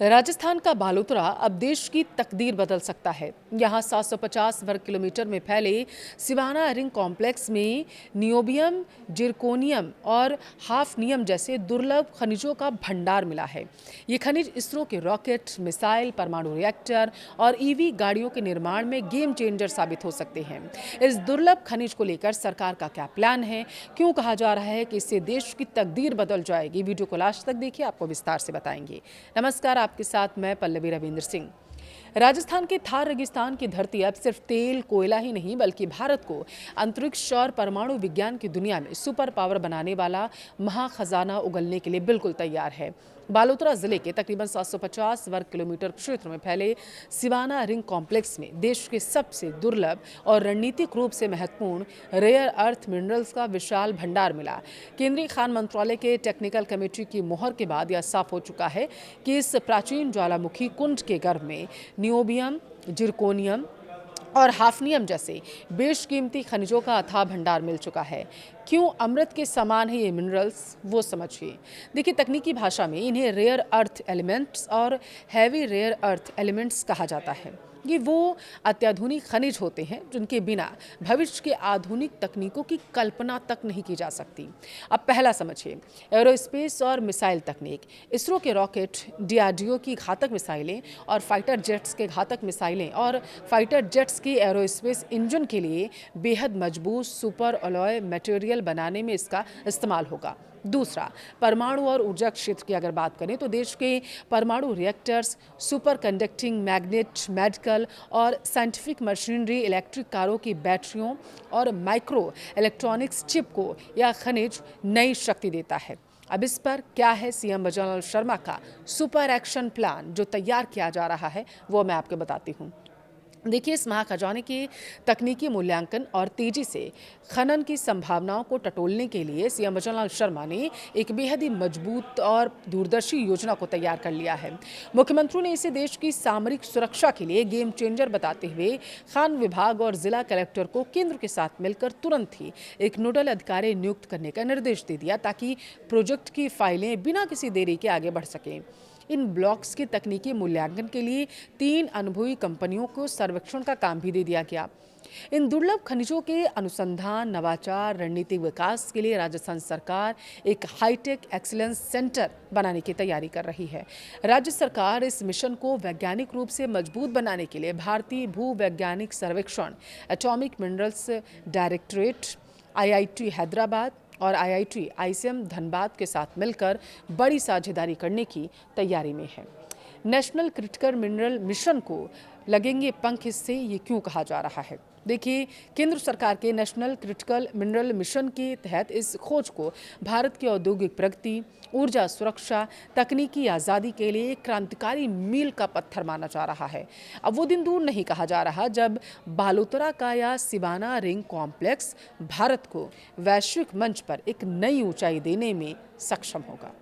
राजस्थान का बालोतरा अब देश की तकदीर बदल सकता है। यहाँ 750 वर्ग किलोमीटर में फैले सिवाना रिंग कॉम्प्लेक्स में नियोबियम, जिरकोनियम और हाफनियम जैसे दुर्लभ खनिजों का भंडार मिला है। ये खनिज इसरो के रॉकेट, मिसाइल, परमाणु रिएक्टर और ईवी गाड़ियों के निर्माण में गेम चेंजर साबित हो सकते हैं। इस दुर्लभ खनिज को लेकर सरकार का क्या प्लान है, क्यों कहा जा रहा है कि इससे देश की तकदीर बदल जाएगी, वीडियो को लास्ट तक देखिए, आपको विस्तार से बताएंगे। नमस्कार, आपके साथ मैं पल्लवी रविंद्र सिंह। राजस्थान के थार रेगिस्तान की धरती अब सिर्फ तेल, कोयला ही नहीं बल्कि भारत को अंतरिक्ष और परमाणु विज्ञान की दुनिया में सुपर पावर बनाने वाला महाखजाना उगलने के लिए बिल्कुल तैयार है। बालोतरा जिले के तकरीबन 750 वर्ग किलोमीटर क्षेत्र में फैले सिवाना रिंग कॉम्प्लेक्स में देश के सबसे दुर्लभ और रणनीतिक रूप से महत्वपूर्ण रेयर अर्थ मिनरल्स का विशाल भंडार मिला। केंद्रीय खान मंत्रालय के टेक्निकल कमेटी की मोहर के बाद यह साफ हो चुका है कि इस प्राचीन ज्वालामुखी कुंड के गर्भ में नियोबियम, जिरकोनियम और हाफनियम जैसे बेशकीमती खनिजों का अथाह भंडार मिल चुका है। क्यों अमृत के समान है ये मिनरल्स, वो समझिए। देखिए, तकनीकी भाषा में इन्हें रेयर अर्थ एलिमेंट्स और हैवी रेयर अर्थ एलिमेंट्स कहा जाता है। ये वो अत्याधुनिक खनिज होते हैं जिनके बिना भविष्य के आधुनिक तकनीकों की कल्पना तक नहीं की जा सकती। अब पहला समझिए, एरोस्पेस और मिसाइल तकनीक। इसरो के रॉकेट, डीआरडीओ की घातक मिसाइलें और फाइटर जेट्स के घातक मिसाइलें और फाइटर जेट्स के एरोस्पेस इंजन के लिए बेहद मजबूत सुपर अलॉय मटेरियल बनाने में इसका इस्तेमाल होगा। दूसरा, परमाणु और ऊर्जा क्षेत्र की अगर बात करें तो देश के परमाणु reactors, super conducting magnet, medical और साइंटिफिक मशीनरी, इलेक्ट्रिक कारों की बैटरियों और माइक्रो इलेक्ट्रॉनिक्स चिप को यह खनिज नई शक्ति देता है। अब इस पर क्या है सीएम बजरंग शर्मा का सुपर एक्शन प्लान जो तैयार किया जा रहा है, वो मैं आपको बताती हूँ। देखिए, इस महाखजाने के तकनीकी मूल्यांकन और तेजी से खनन की संभावनाओं को टटोलने के लिए सीएम बजरंग शर्मा ने एक बेहद ही मजबूत और दूरदर्शी योजना को तैयार कर लिया है। मुख्यमंत्री ने इसे देश की सामरिक सुरक्षा के लिए गेम चेंजर बताते हुए खान विभाग और जिला कलेक्टर को केंद्र के साथ मिलकर तुरंत ही एक नोडल अधिकारी नियुक्त करने का निर्देश दे दिया ताकि प्रोजेक्ट की फाइलें बिना किसी देरी के आगे बढ़ सकें। इन ब्लॉक्स के तकनीकी मूल्यांकन के लिए 3 अनुभवी कंपनियों को सर्वेक्षण का काम भी दे दिया गया। इन दुर्लभ खनिजों के अनुसंधान, नवाचार, रणनीतिक विकास के लिए राजस्थान सरकार एक हाईटेक एक्सीलेंस सेंटर बनाने की तैयारी कर रही है। राज्य सरकार इस मिशन को वैज्ञानिक रूप से मजबूत बनाने के लिए भारतीय भूवैज्ञानिक सर्वेक्षण, atomic minerals directorate, IIT Hyderabad और आईआईटी आईसीएम धनबाद के साथ मिलकर बड़ी साझेदारी करने की तैयारी में है। नेशनल क्रिटिकल मिनरल मिशन को लगेंगे पंख, इससे ये क्यों कहा जा रहा है। देखिए, केंद्र सरकार के नेशनल क्रिटिकल मिनरल मिशन के तहत इस खोज को भारत की औद्योगिक प्रगति, ऊर्जा सुरक्षा, तकनीकी आज़ादी के लिए एक क्रांतिकारी मील का पत्थर माना जा रहा है। अब वो दिन दूर नहीं कहा जा रहा जब बालोतरा का या सिवाना रिंग कॉम्प्लेक्स भारत को वैश्विक मंच पर एक नई ऊंचाई देने में सक्षम होगा।